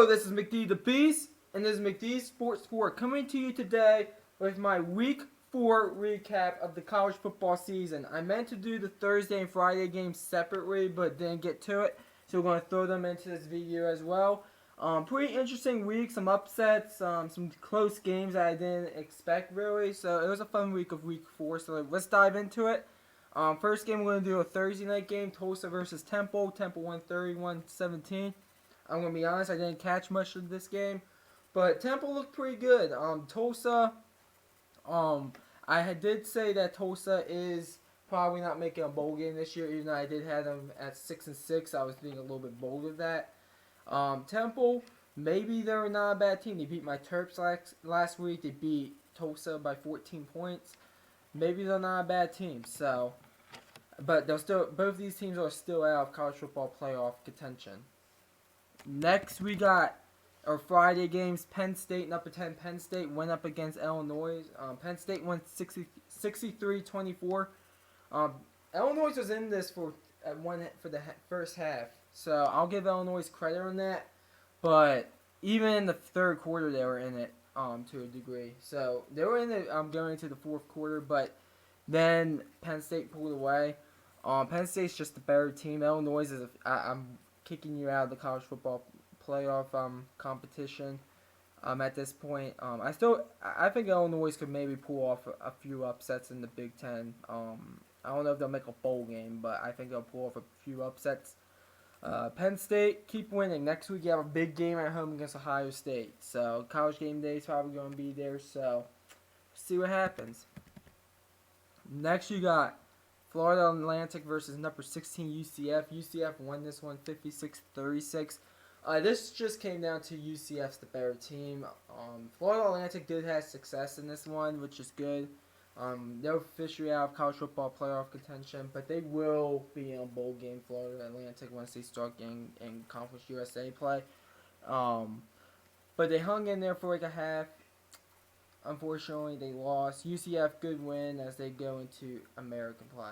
This is McD the Beast, and this is McD's Sports 4 coming to you today with my Week 4 recap of the college football season. I meant to do the Thursday and Friday games separately, but didn't get to it, so we're going to throw them into this video as well. Pretty interesting week, some upsets, some close games that I didn't expect really, so it was a fun week of Week 4, so let's dive into it. First game, we're going to do a Thursday night game, Tulsa versus Temple. Temple won 31-17. I'm going to be honest, I didn't catch much of this game. But Temple looked pretty good. Tulsa, did say that Tulsa is probably not making a bowl game this year, even though I did have them at 6-6. I was being a little bit bold with that. Temple, maybe they're not a bad team. They beat my Terps last week. They beat Tulsa by 14 points. Maybe they're not a bad team. So, but both these teams are still out of college football playoff contention. Next, we got our Friday games. Penn State, number 10 Penn State, went up against Illinois. Penn State won 63-24. Illinois was in this for the first half, so I'll give Illinois credit on that. But even in the third quarter, they were in it to a degree. So they were in it going into the fourth quarter, but then Penn State pulled away. Penn State's just a better team. Illinois is I'm kicking you out of the college football playoff competition at this point. I think Illinois could maybe pull off a few upsets in the Big Ten. I don't know if they'll make a bowl game, but I think they'll pull off a few upsets. Penn State, keep winning. Next week you have a big game at home against Ohio State. So college game day is probably going to be there. So see what happens. Next you got Florida Atlantic versus number 16 UCF. UCF won this one 56-36. This just came down to UCF's the better team. Florida Atlantic did have success in this one, which is good. They're officially out of college football playoff contention, but they will be in a bowl game, Florida Atlantic, once they start getting in Conference USA play. But they hung in there for like a half. Unfortunately, they lost. UCF, good win as they go into American play.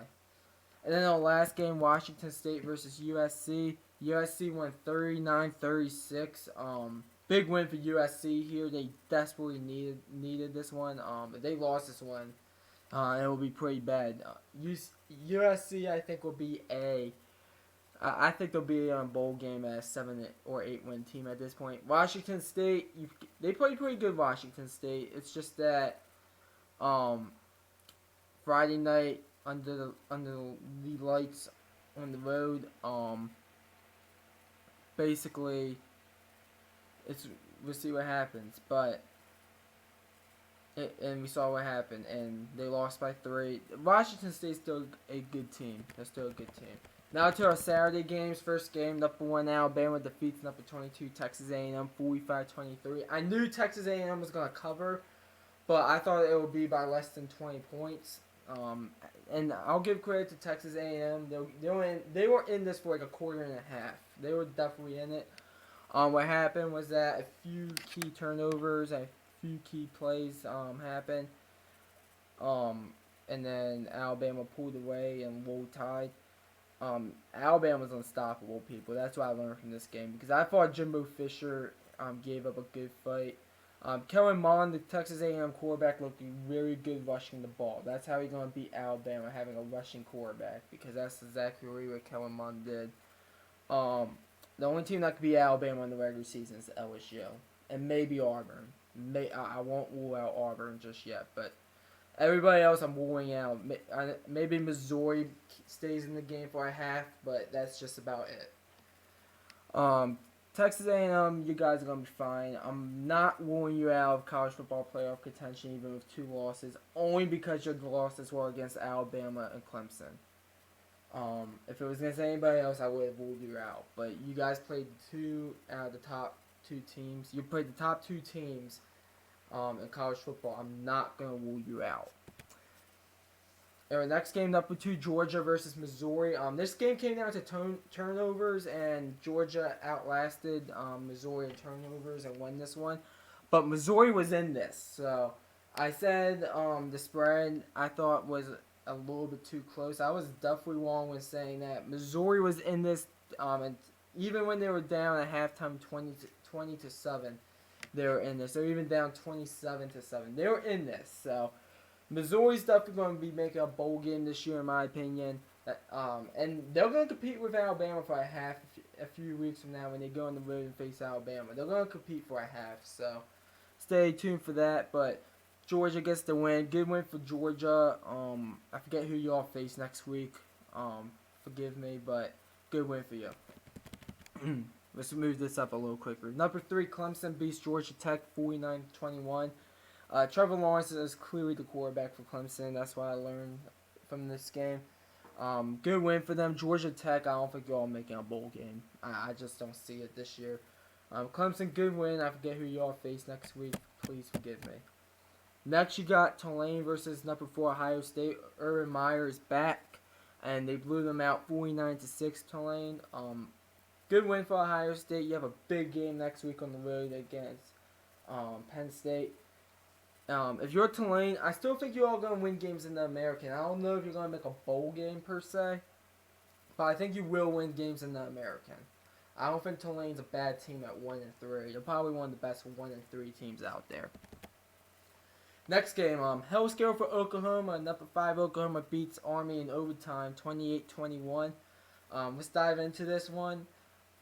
And then the last game, Washington State versus USC. USC won 39-36. Big win for USC here. They desperately needed this one. If they lost this one, it will be pretty bad. USC, I think, will be I think they'll be on a bowl game as a 7 or 8 win team at this point. Washington State, they played pretty good. Washington State. It's just that Friday night under the lights on the road. Basically, we'll see what happens. But and we saw what happened, and they lost by 3. Washington State's still a good team. They're still a good team. Now to our Saturday games. First game, number 1 Alabama defeats number 22 Texas A&M 45-23. I knew Texas A&M was going to cover, but I thought it would be by less than 20 points. And I'll give credit to Texas A&M. They were in this for like a quarter and a half. They were definitely in it. What happened was that a few key turnovers, a few key plays happened. And then Alabama pulled away and rolled tide. Alabama's unstoppable, people. That's what I learned from this game, because I thought Jimbo Fisher gave up a good fight. Kellen Mond, the Texas A&M quarterback, looked really good rushing the ball. That's how he's going to beat Alabama, having a rushing quarterback, because that's exactly what Kellen Mond did. The only team that could beat Alabama in the regular season is LSU, and maybe Auburn. I won't rule out Auburn just yet, but everybody else I'm ruling out. Maybe Missouri stays in the game for a half, but that's just about it. Texas A&M, you guys are going to be fine. I'm not ruling you out of college football playoff contention even with 2 losses, only because your losses were against Alabama and Clemson. If it was against anybody else, I would have ruled you out. But you guys played 2 out of the top 2 teams. You played the top 2 teams in college football. I'm not going to rule you out. Our next game, number 2, Georgia versus Missouri. This game came down to turnovers, and Georgia outlasted Missouri in turnovers and won this one. But Missouri was in this, so I said the spread I thought was a little bit too close. I was definitely wrong when saying that. Missouri was in this, and even when they were down at halftime 20-7, they were in this. They're even down 27-7. They were in this. So Missouri's definitely going to be making a bowl game this year, in my opinion. And they're going to compete with Alabama for a few weeks from now when they go on the road and face Alabama. They're going to compete for a half. So stay tuned for that. But Georgia gets the win. Good win for Georgia. I forget who y'all face next week. Forgive me, but good win for you. Let's move this up a little quicker. Number 3, Clemson beats Georgia Tech 49-21. Trevor Lawrence is clearly the quarterback for Clemson. That's what I learned from this game. Good win for them. Georgia Tech, I don't think y'all making a bowl game. I just don't see it this year. Clemson, good win. I forget who y'all face next week. Please forgive me. Next, you got Tulane versus number 4 Ohio State. Urban Meyer is back, and they blew them out 49-6. Tulane. Good win for Ohio State. You have a big game next week on the road against Penn State. If you're Tulane, I still think you're all going to win games in the American. I don't know if you're going to make a bowl game per se, but I think you will win games in the American. I don't think Tulane's a bad team at 1-3. They're probably one of the best 1-3 teams out there. Next game, Hellscale for Oklahoma. Number 5 Oklahoma beats Army in overtime, 28-21. Let's dive into this one.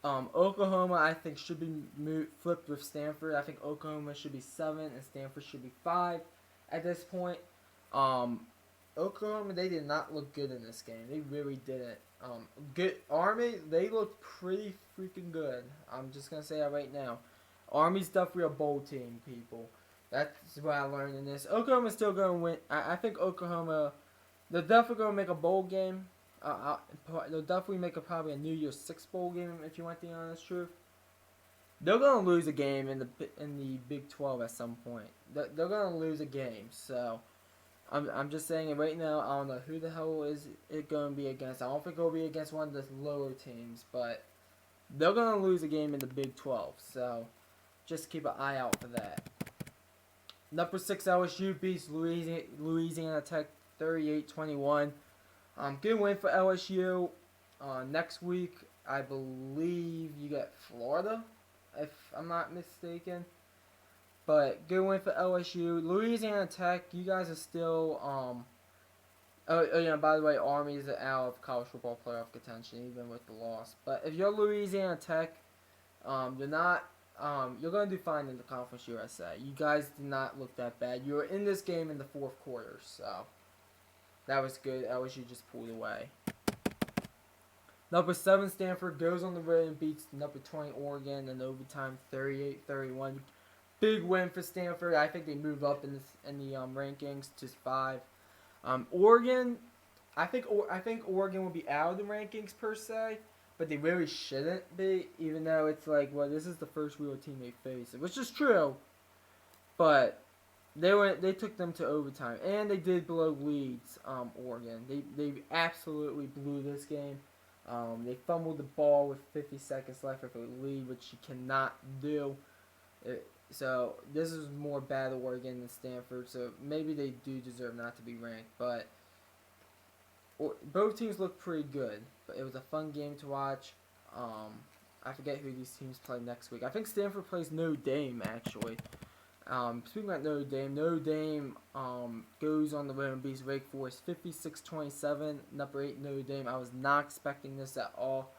Oklahoma, I think, should be flipped with Stanford. I think Oklahoma should be 7 and Stanford should be 5 at this point. Oklahoma, they did not look good in this game. They really didn't. Good Army, they looked pretty freaking good. I'm just gonna say that right now. Army's definitely a bowl team, people. That's what I learned in this. Oklahoma's still gonna win. I think Oklahoma, they're definitely gonna make a bowl game. They'll definitely make probably a New Year's Six bowl game if you want the honest truth. They're gonna lose a game in the Big 12 at some point. They're gonna lose a game. So I'm just saying it right now. I don't know who the hell is it gonna be against. I don't think it'll be against one of the lower teams, but they're gonna lose a game in the Big 12. So just keep an eye out for that. Number 6 LSU beats Louisiana Tech 38-21. Good win for LSU. Next week, I believe you get Florida, if I'm not mistaken. But good win for LSU. Louisiana Tech, you guys are still. By the way, Army is out of college football playoff contention, even with the loss. But if you're Louisiana Tech, you're not. You're gonna do fine in the Conference USA. You guys did not look that bad. You were in this game in the fourth quarter, so. That was good. LSU just pulled away. Number 7 Stanford goes on the road and beats number 20 Oregon in overtime 38-31. Big win for Stanford. I think they move up in the rankings to 5. Oregon, I think Oregon will be out of the rankings per se, but they really shouldn't be, even though it's like, well, this is the first real team they face, which is true, but they took them to overtime, and they did blow leads. Oregon, they absolutely blew this game. They fumbled the ball with 50 seconds left of a lead, which you cannot do. So this is more bad Oregon than Stanford. So maybe they do deserve not to be ranked, but both teams look pretty good. But it was a fun game to watch. I forget who these teams play next week. I think Stanford plays Notre Dame actually. Speaking about Notre Dame goes on the road and beats Wake Forest 56-27. Number 8 Notre Dame. I was not expecting this at all.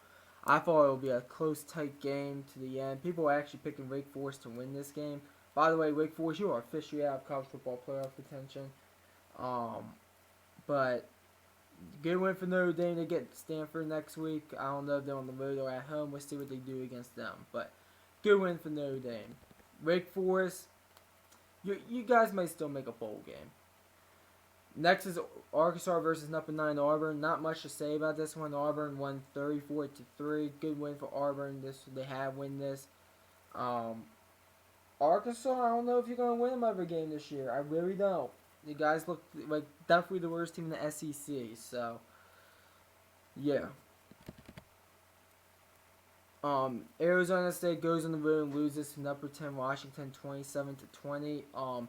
I thought it would be a close, tight game to the end. People are actually picking Wake Forest to win this game. By the way, Wake Forest, you are officially out of college football playoff contention. But good win for Notre Dame. They get Stanford next week. I don't know if they're on the road or at home. We'll see what they do against them. But good win for Notre Dame. Wake Forest, you guys might still make a bowl game. Next is Arkansas versus number 9 Auburn. Not much to say about this one. Auburn won 34-3. Good win for Auburn. They have win this. Arkansas, I don't know if you're gonna win another game this year. I really don't. You guys look like definitely the worst team in the SEC. So yeah. Arizona State goes on the road and loses to number 10 Washington 27-20.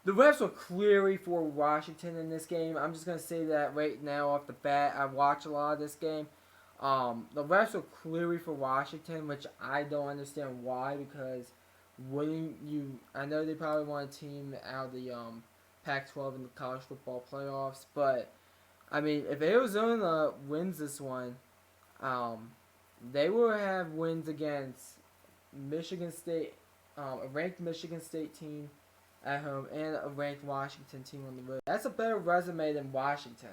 The refs were clearly for Washington in this game. I'm just going to say that right now off the bat. I watched a lot of this game. The refs were clearly for Washington, which I don't understand why. Because wouldn't you? I know they probably want a team out of the Pac-12 in the college football playoffs, but I mean, if Arizona wins this one, um, they will have wins against Michigan State, a ranked Michigan State team at home, and a ranked Washington team on the road. That's a better resume than Washington.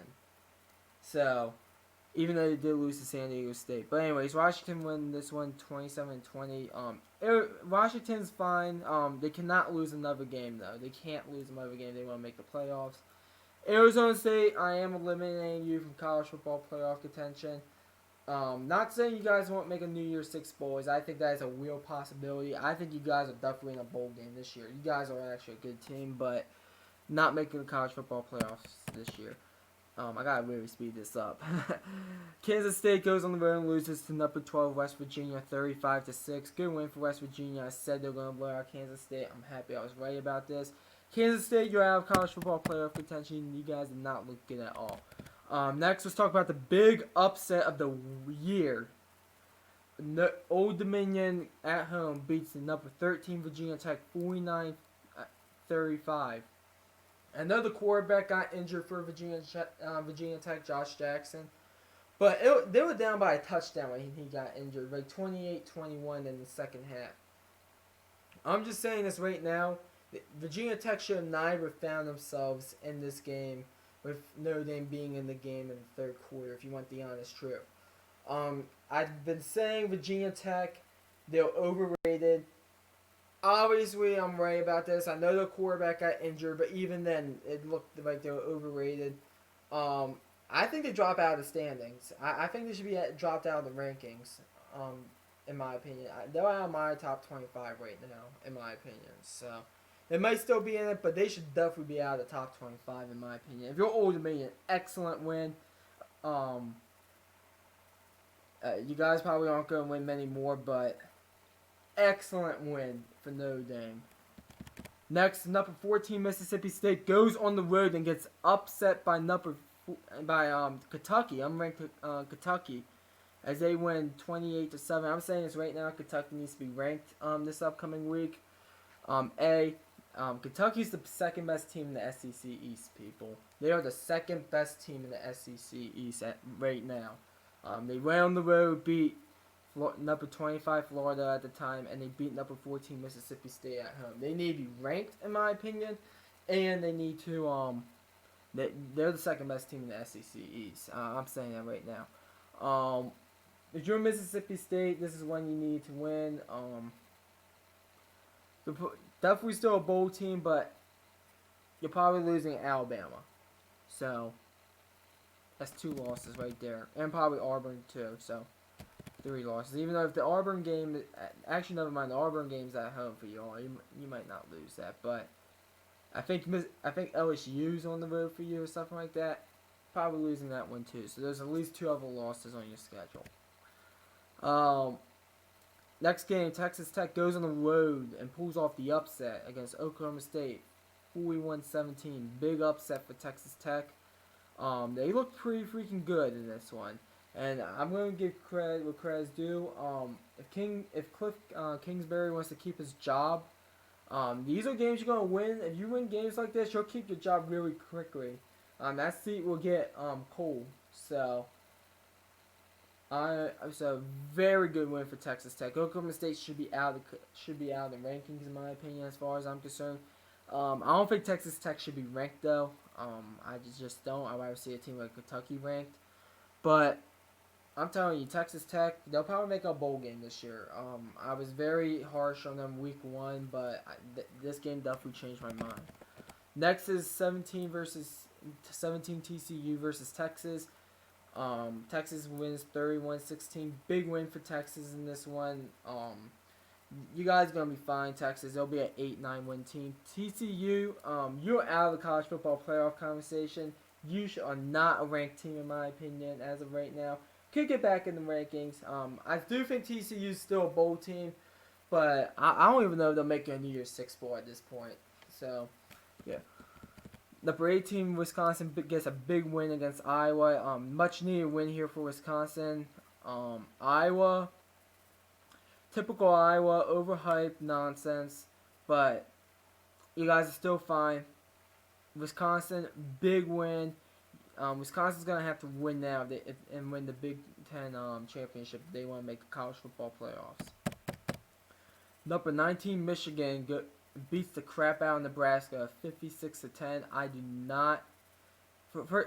So, even though they did lose to San Diego State. But anyways, Washington win this one 27-20. Washington's fine. They cannot lose another game, though. They can't lose another game. They want to make the playoffs. Arizona State, I am eliminating you from college football playoff contention. Not saying you guys won't make a New Year's Six Bowls. I think that is a real possibility. I think you guys are definitely in a bowl game this year. You guys are actually a good team, but not making the college football playoffs this year. I gotta really speed this up. Kansas State goes on the road and loses to number 12 West Virginia, 35-6. Good win for West Virginia. I said they're gonna blow out Kansas State. I'm happy I was right about this. Kansas State, you're out of college football playoff contention. You guys did not look good at all. Next, let's talk about the big upset of the year. Old Dominion at home beats the number 13 Virginia Tech 49-35. Another quarterback got injured for Virginia Tech, Josh Jackson. But they were down by a touchdown when he got injured, like 28-21 in the second half. I'm just saying this right now. Virginia Tech should have never found themselves in this game with Notre Dame being in the game in the third quarter, if you want the honest truth. I've been saying Virginia Tech, they're overrated. Obviously, I'm right about this. I know the quarterback got injured, but even then, it looked like they were overrated. I think they drop out of the standings. I think they should be dropped out of the rankings, in my opinion. They're out of my top 25 right now, in my opinion. So, they might still be in it, but they should definitely be out of the top 25, in my opinion. If you're Old Dominion, excellent win. You guys probably aren't going to win many more, but excellent win for Notre Dame. Next, number 14 Mississippi State goes on the road and gets upset by Kentucky. Unranked Kentucky, as they win 28-7. I'm saying this right now. Kentucky needs to be ranked this upcoming week. Kentucky's the second best team in the SEC East, people. They are the second best team in the SEC East right now. They went on the road, beat number 25 Florida at the time, and they beat number 14 Mississippi State at home. They need to be ranked, in my opinion, and they need to they're the second best team in the SEC East. I'm saying that right now. If you're Mississippi State, this is one you need to win. Definitely still a bowl team, but you're probably losing Alabama. So that's 2 losses right there, and probably Auburn too. So 3 losses. Even though if the Auburn game, actually never mind, the Auburn game's at home for y'all. You might not lose that, but I think LSU's on the road for you or something like that. Probably losing that one too. So there's at least 2 other losses on your schedule. Next game, Texas Tech goes on the road and pulls off the upset against Oklahoma State, 41-17. Big upset for Texas Tech. They look pretty freaking good in this one. And I'm going to give credit where credit's due. If Cliff Kingsbury wants to keep his job, these are games you're going to win. If you win games like this, you'll keep your job really quickly. That seat will get cold. So very good win for Texas Tech. Oklahoma State should be out of the rankings, in my opinion, as far as I'm concerned. I don't think Texas Tech should be ranked though. I just don't. I'd rather see a team like Kentucky ranked. But I'm telling you, Texas Tech, they'll probably make a bowl game this year. I was very harsh on them week 1, but this game definitely changed my mind. Next is 17 TCU versus Texas. Texas wins 31-16. Big win for Texas in this one. You guys are going to be fine, Texas. They'll be an 8-9 win team. TCU, you're out of the college football playoff conversation. You are not a ranked team, in my opinion, as of right now. Could get back in the rankings. I do think TCU is still a bowl team, but I don't even know if they'll make a New Year's Six Bowl at this point. So, yeah. Number 18, Wisconsin gets a big win against Iowa. Much needed win here for Wisconsin. Iowa, typical Iowa, overhyped nonsense, but you guys are still fine. Wisconsin, big win. Wisconsin's gonna have to win now and win the Big Ten championship if they want to make the college football playoffs. Number 19, Michigan beats the crap out of Nebraska, 56-10. I do not.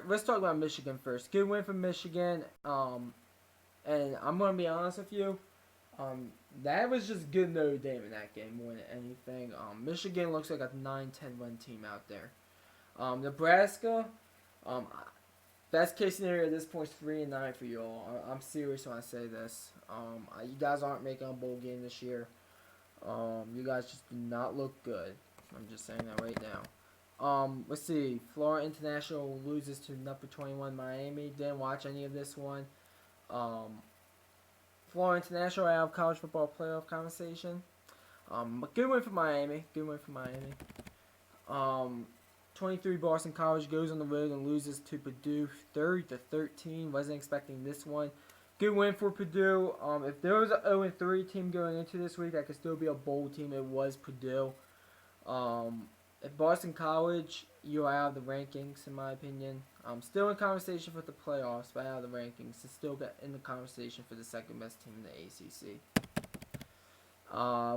Let's talk about Michigan first. Good win for Michigan. And I'm gonna be honest with you. That was just good Notre Dame in that game more than anything. Michigan looks like a 9-10 win team out there. Nebraska, best case scenario at this point is 3-9 for you all. I'm serious when I say this. You guys aren't making a bowl game this year. You guys just do not look good. I'm just saying that right now. Let's see. Florida International loses to number 21 Miami. Didn't watch any of this one. Florida International out of college football playoff conversation. Good win for Miami. 23 Boston College goes on the road and loses to Purdue 30-13. Wasn't expecting this one. Good win for Purdue. If there was an 0-3 team going into this week, that could still be a bowl team. It was Purdue. At Boston College, you're out of the rankings, in my opinion. Still in conversation for the playoffs, but out of the rankings. It's still in the conversation for the second best team in the ACC.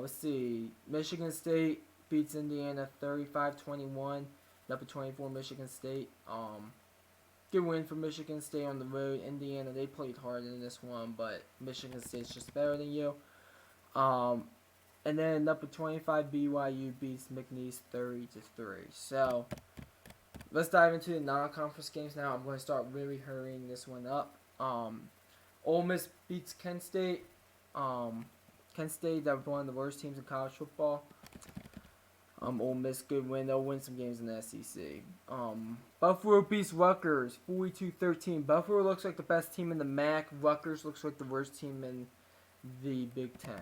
Let's see. Michigan State beats Indiana 35-21. Number 24 Michigan State. Good win for Michigan State on the road. Indiana, they played hard in this one, but Michigan State's just better than you. And then number 25 BYU beats McNeese 30-3. So let's dive into the non-conference games now. I'm going to start really hurrying this one up. Ole Miss beats Kent State. Kent State, that was one of the worst teams in college football. Ole Miss, good win. They'll win some games in the SEC. Buffalo beats Rutgers 42-13. Buffalo looks like the best team in the MAC. Rutgers looks like the worst team in the Big Ten.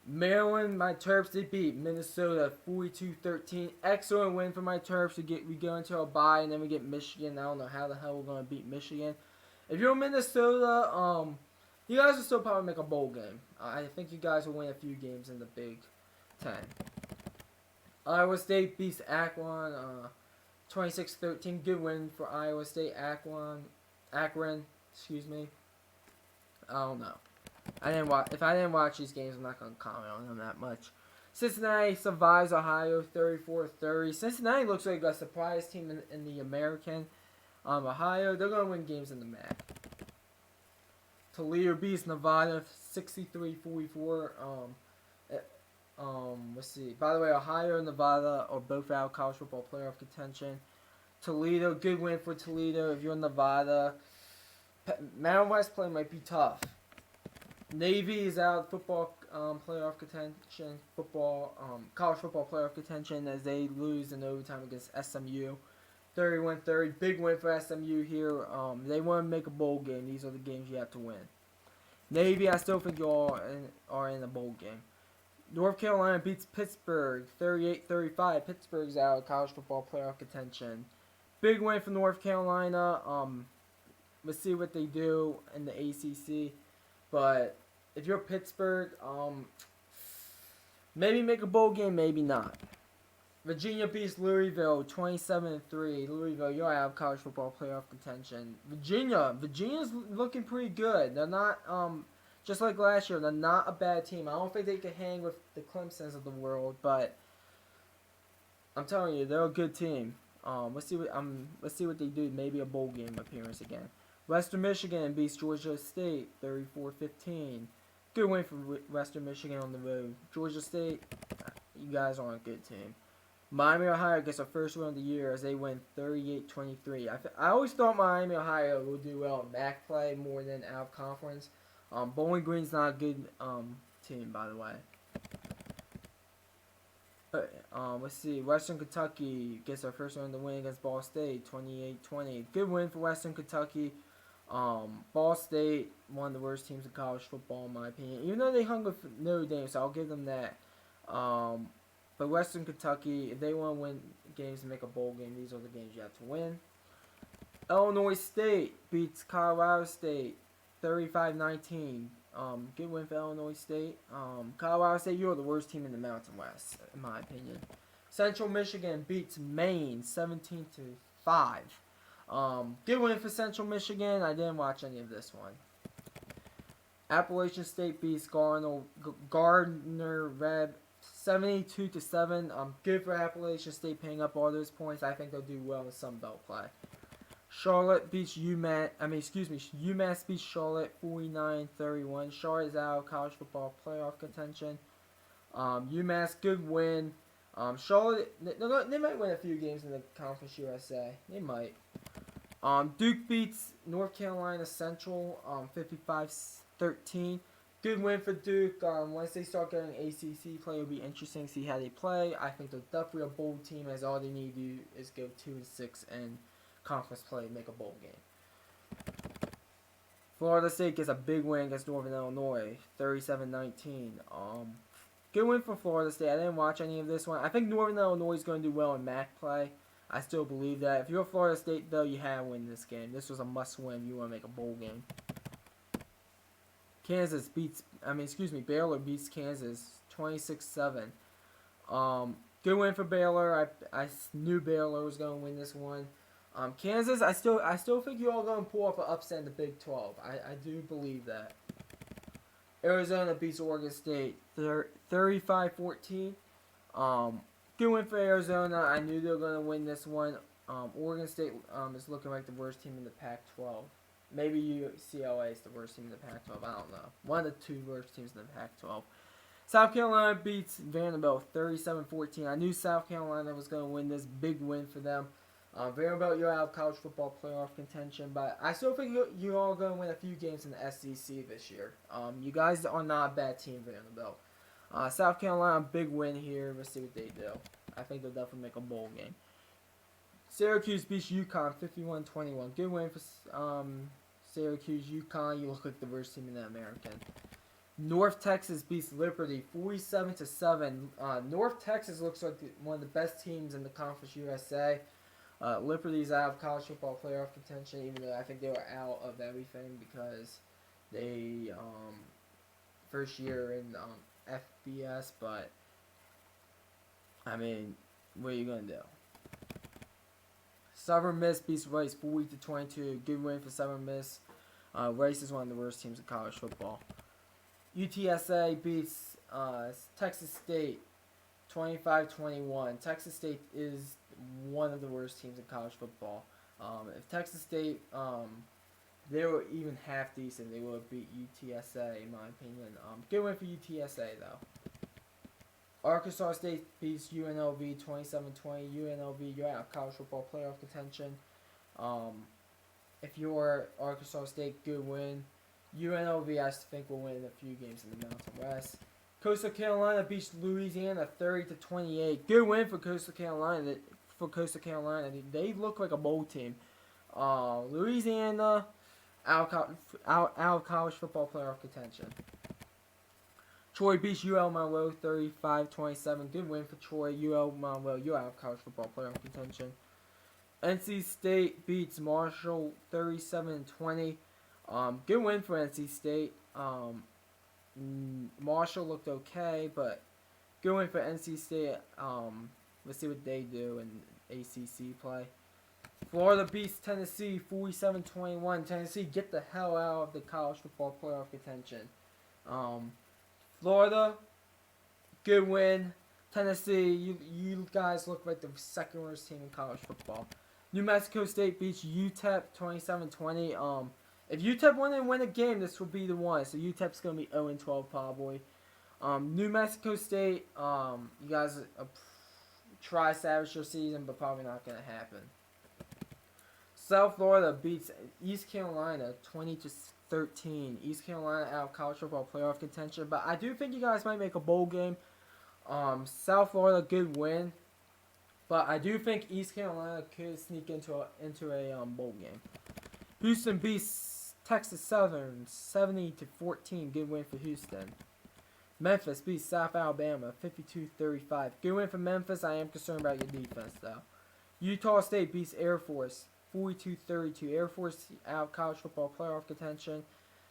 Maryland, my Terps, they beat Minnesota 42-13. Excellent win for my Terps. We go into a bye and then we get Michigan. I don't know how the hell we're gonna beat Michigan. If you're Minnesota, you guys will still probably make a bowl game. I think you guys will win a few games in the Big Ten. Iowa State beats Akron 26-13. Good win for Iowa State. Akron, excuse me. I don't know. If I didn't watch these games, I'm not gonna comment on them that much. Cincinnati survives Ohio 34-30. Cincinnati looks like a surprise team in the American. Ohio, they're gonna win games in the MAC. Toledo beats Nevada 63-44. Let's see. By the way, Ohio and Nevada are both out of college football playoff contention. Toledo, good win for Toledo. If you're in Nevada, Mountain West play might be tough. Navy is out of football playoff contention. College football playoff contention as they lose in overtime against SMU. 31-30. Big win for SMU here. They want to make a bowl game. These are the games you have to win. Navy, I still think you all are in a bowl game. North Carolina beats Pittsburgh 38-35. Pittsburgh's out of college football playoff contention. Big win for North Carolina. Let's see what they do in the ACC. But if you're Pittsburgh, maybe make a bowl game, maybe not. Virginia beats Louisville 27-3. Louisville, you're out of college football playoff contention. Virginia's looking pretty good. They're not just like last year. They're not a bad team. I don't think they can hang with the Clemsons of the world, but I'm telling you, they're a good team. Let's see what they do. Maybe a bowl game appearance again. Western Michigan beats Georgia State 34-15. Good win for Western Michigan on the road. Georgia State, you guys aren't a good team. Miami, Ohio gets their first win of the year as they win 38-23. I always thought Miami, Ohio would do well in MAC play more than out of conference. Bowling Green's not a good team, by the way. Let's see. Western Kentucky gets their first win to win against Ball State 28-20. Good win for Western Kentucky. Ball State, one of the worst teams in college football in my opinion. Even though they hung with Notre Dame, so I'll give them that. But Western Kentucky, if they want to win games and make a bowl game, these are the games you have to win. Illinois State beats Colorado State 35-19. Good win for Illinois State. Colorado State, you're the worst team in the Mountain West, in my opinion. Central Michigan beats Maine 17-5. Good win for Central Michigan. I didn't watch any of this one. Appalachian State beats Gardner Webb 72-7. Good for Appalachian State paying up all those points. I think they'll do well in Sun Belt play. Charlotte beats UMass beats Charlotte 49-31. Charlotte is out of college football playoff contention. UMass, good win. Charlotte, they might win a few games in the Conference USA. They might. Duke beats North Carolina Central 55-13. Good win for Duke. Once they start getting ACC play, it'll be interesting to see how they play. I think they're definitely a bowl team, as all they need to do is go 2-6 and conference play, make a bowl game. Florida State gets a big win against Northern Illinois, 37-19. Good win for Florida State. I didn't watch any of this one. I think Northern Illinois is going to do well in MAC play. I still believe that. If you're Florida State, though, you have to win this game. This was a must-win. You want to make a bowl game. Baylor beats Kansas 26-7. Good win for Baylor. I knew Baylor was going to win this one. Kansas, I still think you all going to pull off an upset in the Big 12. I do believe that. Arizona beats Oregon State 35-14. Good win for Arizona. I knew they were going to win this one. Oregon State is looking like the worst team in the Pac-12. Maybe UCLA is the worst team in the Pac-12. I don't know. One of the two worst teams in the Pac-12. South Carolina beats Vanderbilt 37-14. I knew South Carolina was going to win this. Big win for them. Vanderbilt, you're out of college football playoff contention, but I still think you're all going to win a few games in the SEC this year. You guys are not a bad team, Vanderbilt. South Carolina, big win here. Let's see what they do. I think they'll definitely make a bowl game. Syracuse beats UConn 51-21. Good win for Syracuse. UConn, you look like the worst team in the American. North Texas beats Liberty 47-7. North Texas looks like one of the best teams in the Conference USA. Liberty's out of college football playoff contention, even though I think they were out of everything because they first year in FBS. But I mean, what are you gonna do? Southern Miss beats Rice 40-22. Good win for Southern Miss. Rice is one of the worst teams in college football. UTSA beats Texas State 25-21. Texas State is one of the worst teams in college football. If Texas State they were even half decent, they would have beat UTSA in my opinion. Good win for UTSA though. Arkansas State beats UNLV 27-20. UNLV, you're out of college football playoff contention. If you're Arkansas State, good win. UNLV, I think, will win a few games in the Mountain West. Coastal Carolina beats Louisiana 30-28. Good win for Coastal Carolina. They look like a bowl team. Louisiana out of college football playoff contention. Troy beats UL Monroe 35-27. Good win for Troy. UL Monroe, you're out of college football playoff contention. NC State beats Marshall 37-20. Good win for NC State. Marshall looked okay, but good win for NC State. Let's see what they do in ACC play. Florida beats Tennessee 47-21. Tennessee, get the hell out of the college football playoff contention. Florida, good win. Tennessee, you guys look like the second worst team in college football. New Mexico State beats UTEP 27-20. If UTEP want to win a game, this will be the one. So UTEP's going to be 0-12 probably. New Mexico State, you guys try salvage your season, but probably not going to happen. South Florida beats East Carolina 20-13. East Carolina out of college football playoff contention, but I do think you guys might make a bowl game. South Florida, good win, but I do think East Carolina could sneak into a bowl game. Houston beats Texas Southern 70-14. Good win for Houston. Memphis beats South Alabama 52-35. Good win for Memphis. I am concerned about your defense though. Utah State beats Air Force 42-32. Air Force out college football playoff contention.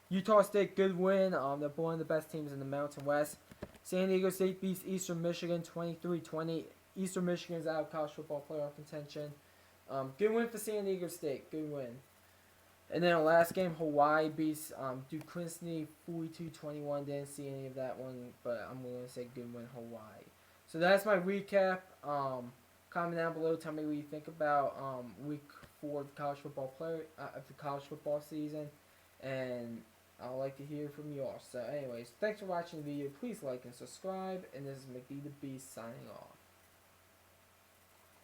Utah State, good win. They're one of the best teams in the Mountain West. San Diego State beats Eastern Michigan 23-20. Eastern Michigan is out of college football playoff contention. Good win for San Diego State. Good win. And then the last game, Hawaii beats Duke Quincy 42-21. Didn't see any of that one, but I'm going to say good win, Hawaii. So that's my recap. Comment down below. Tell me what you think about week 4 of the college football season, and I'd like to hear from you all. So, anyways, thanks for watching the video. Please like and subscribe. And this is McD the Beast signing off.